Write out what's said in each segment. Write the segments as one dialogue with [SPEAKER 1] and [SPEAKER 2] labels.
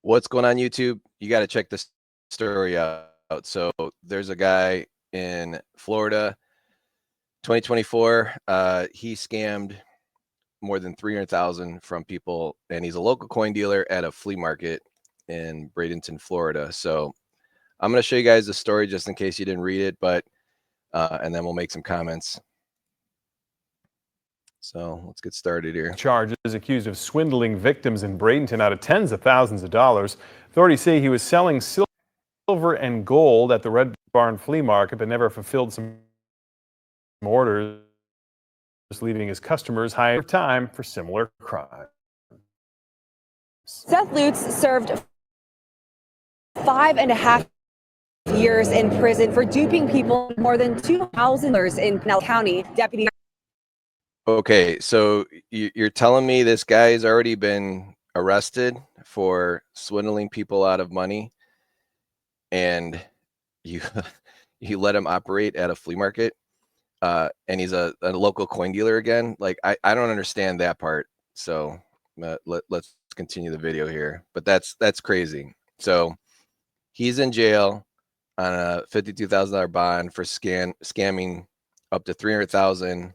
[SPEAKER 1] What's going on, YouTube? You got to check this story out. So there's a guy in Florida, 2024. He scammed more than 300,000 from people, and he's a local coin dealer at a flea market in Bradenton, Florida. So I'm going to show you guys the story just in case you didn't read it, but and then we'll make some comments. So let's get started here.
[SPEAKER 2] Charges accused of swindling victims in Bradenton out of tens of thousands of dollars. Authorities say he was selling silver and gold at the Red Barn Flea Market, but never fulfilled some orders, leaving his customers higher time for similar crimes.
[SPEAKER 3] Seth Lutz served 5.5 years in prison for duping people more than $2,000 in Pinal County. Deputy.
[SPEAKER 1] Okay, so you're telling me this guy has already been arrested for swindling people out of money, and you let him operate at a flea market, and he's a local coin dealer again? Like, I don't understand that part. So let's continue the video here. But that's crazy. So he's in jail on a $52,000 bond for scamming up to $300,000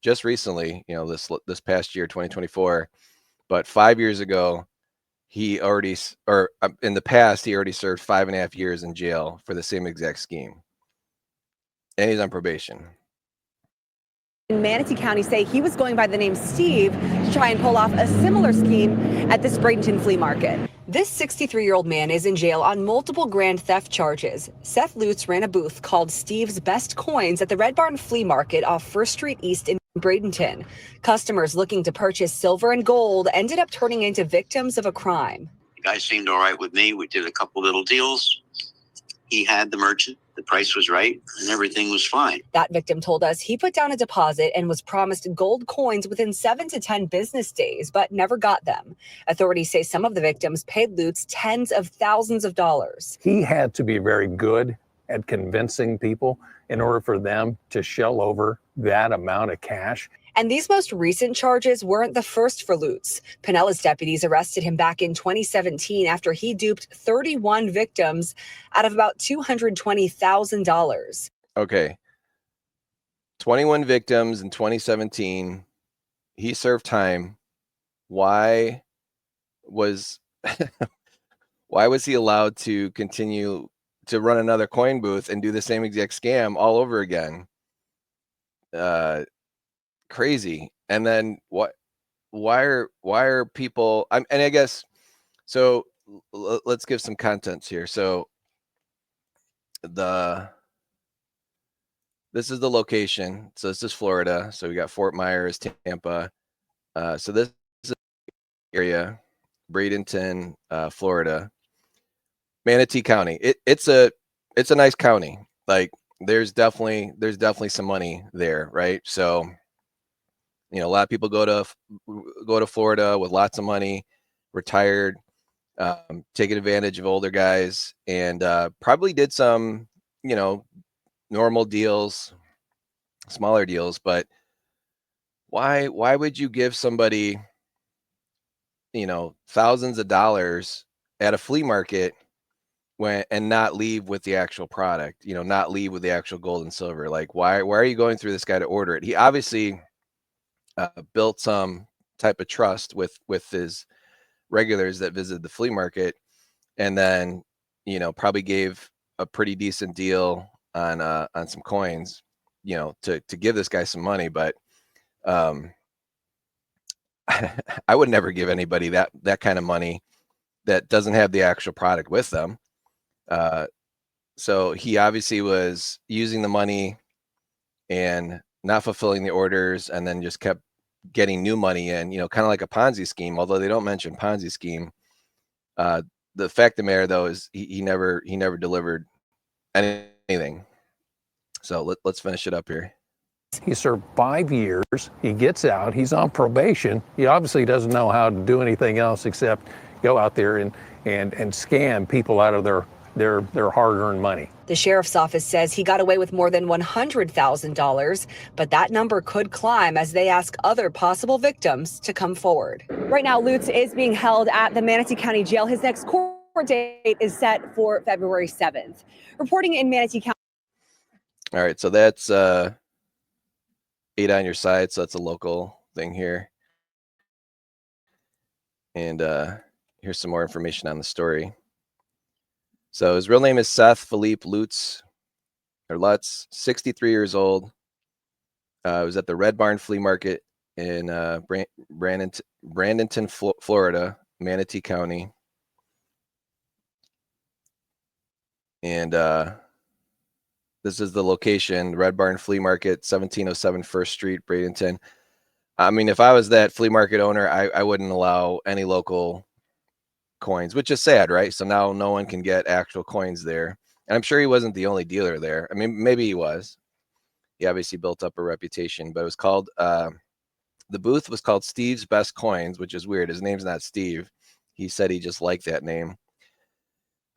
[SPEAKER 1] just recently, this past year, 2024. But 5 years ago, in the past, he already served 5.5 years in jail for the same exact scheme. And he's on probation.
[SPEAKER 3] In Manatee County say he was going by the name Steve to try and pull off a similar scheme at this Bradenton Flea Market. This 63-year-old man is in jail on multiple grand theft charges. Seth Lutz ran a booth called Steve's Best Coins at the Red Barn Flea Market off 1st Street East in Bradenton. Customers looking to purchase silver and gold ended up turning into victims of a crime.
[SPEAKER 4] The guy seemed all right with me. We did a couple little deals. He had the merchant. The price was right and everything was fine.
[SPEAKER 3] That victim told us he put down a deposit and was promised gold coins within 7 to 10 business days, but never got them. Authorities say some of the victims paid Lutz tens of thousands of dollars.
[SPEAKER 5] He had to be very good at convincing people in order for them to shell over that amount of cash.
[SPEAKER 3] And these most recent charges weren't the first for Lutz. Pinellas deputies arrested him back in 2017 after he duped 31 victims out of about $220,000.
[SPEAKER 1] Okay. 21 victims in 2017. He served time. Why was he allowed to continue to run another coin booth and do the same exact scam all over again? Crazy. And then why are people, and I guess, so let's give some contents here. So this is the location. So this is Florida. So we got Fort Myers, Tampa. So this is the area, Bradenton, Florida, Manatee County. It's a nice county. Like, there's definitely some money there, right? So, a lot of people go to Florida with lots of money, retired, taking advantage of older guys, and probably did some, normal deals, smaller deals. But why would you give somebody, thousands of dollars at a flea market and not leave with the actual product, not leave with the actual gold and silver? Like, why are you going through this guy to order it? He obviously built some type of trust with his regulars that visited the flea market, and then probably gave a pretty decent deal on some coins, to give this guy some money. But I would never give anybody that kind of money that doesn't have the actual product with them. So he obviously was using the money and not fulfilling the orders, and then just kept getting new money in, kind of like a Ponzi scheme, although they don't mention Ponzi scheme. The fact of the matter, though, is he never delivered anything. So let's finish it up here.
[SPEAKER 5] He served 5 years. He gets out. He's on probation. He obviously doesn't know how to do anything else except go out there and scam people out of their their hard-earned money.
[SPEAKER 3] The sheriff's office says he got away with more than $100,000, but that number could climb as they ask other possible victims to come forward. Right now, Lutz is being held at the Manatee County Jail. His next court date is set for February 7th. Reporting in Manatee County.
[SPEAKER 1] All right, so that's 8 on your side, so that's a local thing here. And here's some more information on the story. So his real name is Seth Felipe Lutz, 63 years old. Was at the Red Barn Flea Market in Bradenton, Florida, Manatee County. And this is the location, Red Barn Flea Market, 1707 First Street, Bradenton. I mean, if I was that flea market owner, I wouldn't allow any local coins, which is sad, right? So now no one can get actual coins there. And I'm sure he wasn't the only dealer there. I mean, maybe he was. He obviously built up a reputation, but it was called, the booth was called Steve's Best Coins, which is weird. His name's not Steve. He said he just liked that name.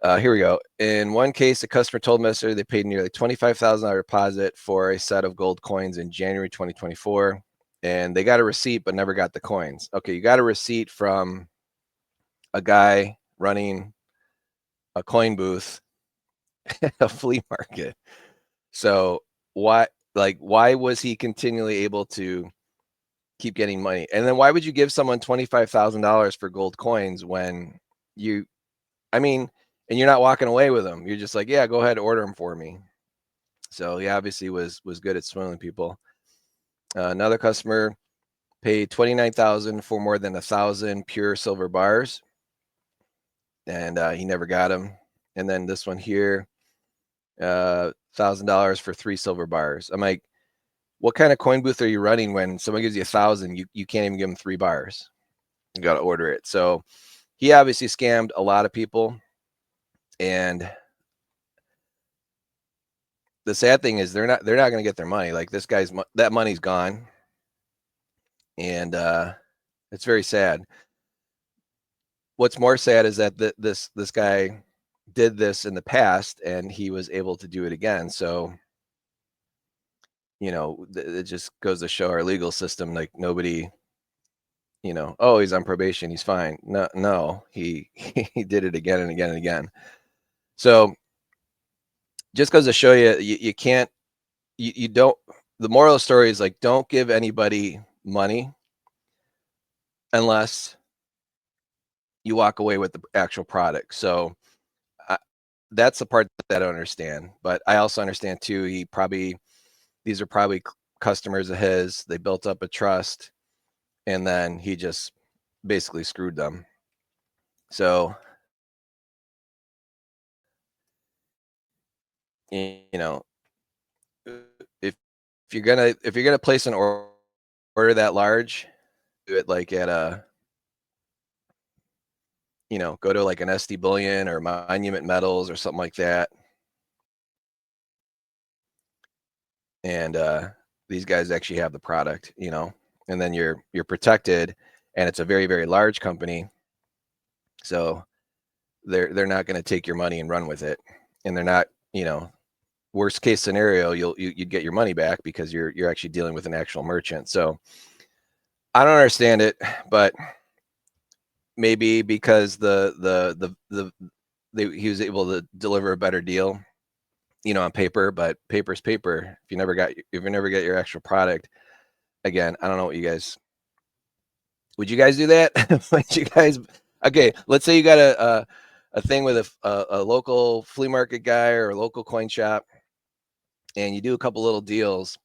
[SPEAKER 1] Here we go. In one case, a customer told Messer they paid nearly $25,000 deposit for a set of gold coins in January 2024, and they got a receipt but never got the coins. Okay, you got a receipt from a guy running a coin booth at a flea market. So why was he continually able to keep getting money? And then why would you give someone $25,000 for gold coins when and you're not walking away with them? You're just like, yeah, go ahead, order them for me. So he obviously was good at swindling people. Another customer paid $29,000 for more than 1,000 pure silver bars, and he never got them. And then this one here, $1,000 for 3 silver bars. I'm like, what kind of coin booth are you running when someone gives you 1,000, you can't even give them 3 bars? You got to order it. So he obviously scammed a lot of people. And the sad thing is they're not going to get their money. Like, this guy's, that money's gone. And it's very sad. What's more sad is that this guy did this in the past and he was able to do it again. So, it just goes to show our legal system, like, nobody, oh, he's on probation, he's fine. No, he did it again and again and again. So just goes to show you can't, you don't, the moral of the story is, like, don't give anybody money unless you walk away with the actual product. So that's the part that I don't understand. But I also understand too, these are probably customers of his. They built up a trust, and then he just basically screwed them. So, if you're gonna place an order that large, do it like at a, go to like an SD Bullion or Monument Metals or something like that. And these guys actually have the product, and then you're protected, and it's a very, very large company. So they're not going to take your money and run with it. And they're not, worst case scenario, you'd get your money back because you're actually dealing with an actual merchant. So I don't understand it, but maybe because he was able to deliver a better deal, on paper, but paper's paper. If you never get your actual product, again, I don't know what would you guys do that? Okay, let's say you got a thing with a local flea market guy or a local coin shop, and you do a couple little deals,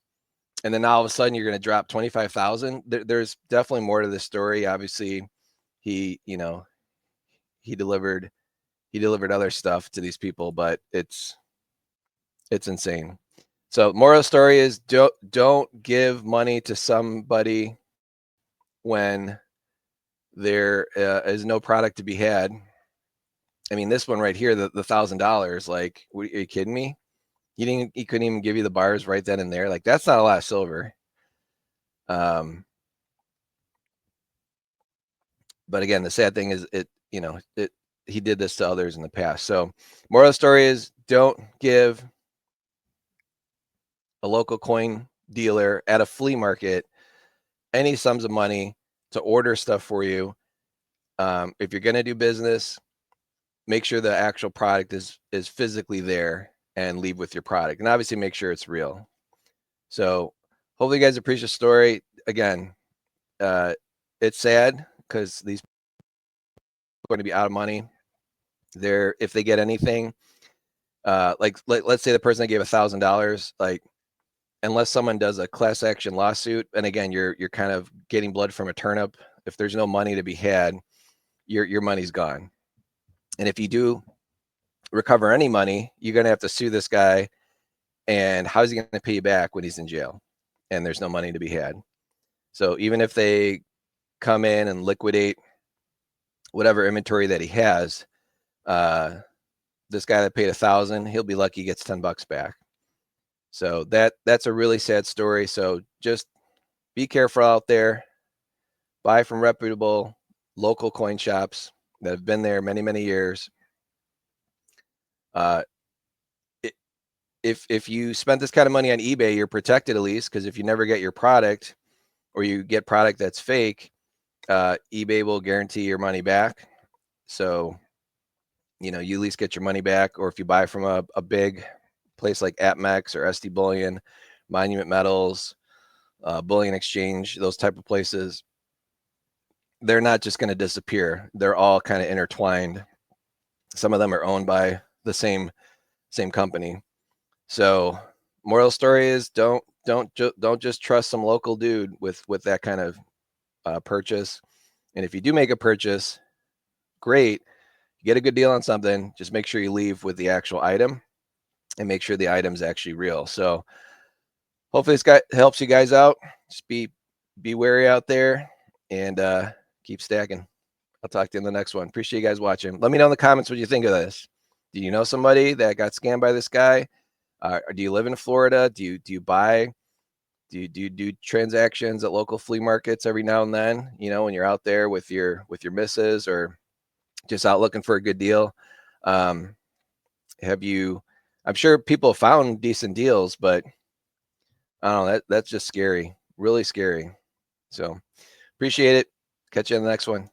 [SPEAKER 1] and then all of a sudden you're going to drop 25,000. There's definitely more to this story. Obviously, he delivered other stuff to these people, but it's insane. So moral of the story is, don't give money to somebody when there is no product to be had. I mean, this one right here, the $1,000, like, are you kidding me? He couldn't even give you the bars right then and there. Like, that's not a lot of silver. But again, the sad thing is, he did this to others in the past. So moral of the story is, don't give a local coin dealer at a flea market any sums of money to order stuff for you. If you're going to do business, make sure the actual product is physically there and leave with your product, and obviously make sure it's real. So hopefully you guys appreciate the story. Again, it's sad because these people are going to be out of money. If they get anything, let's say the person that gave $1,000, like, unless someone does a class action lawsuit, and again, you're kind of getting blood from a turnip. If there's no money to be had, your money's gone. And if you do recover any money, you're going to have to sue this guy. And how's he going to pay you back when he's in jail and there's no money to be had? So even if they come in and liquidate whatever inventory that he has, this guy that paid $1,000, he'll be lucky he gets $10 back. So that's a really sad story. So just be careful out there. Buy from reputable local coin shops that have been there many, many years. If you spent this kind of money on eBay, you're protected at least, because if you never get your product or you get product that's fake, eBay will guarantee your money back. So, you at least get your money back. Or if you buy from a big place like AppMex or SD Bullion, Monument Metals, Bullion Exchange, those type of places, they're not just going to disappear. They're all kind of intertwined. Some of them are owned by the same company. So moral story is, don't just trust some local dude with that kind of purchase. And if you do make a purchase, great, get a good deal on something, just make sure you leave with the actual item and make sure the item's actually real. So hopefully this guy helps you guys out. Just be wary out there and keep stacking. I'll talk to you in the next one. Appreciate you guys watching. Let me know in the comments what you think of this. Do you know somebody that got scammed by this guy? Do you live in Florida? Do you buy? Do you do transactions at local flea markets every now and then? When you're out there with your missus or just out looking for a good deal. I'm sure people have found decent deals, but I don't know. That's just scary, really scary. So appreciate it. Catch you on the next one.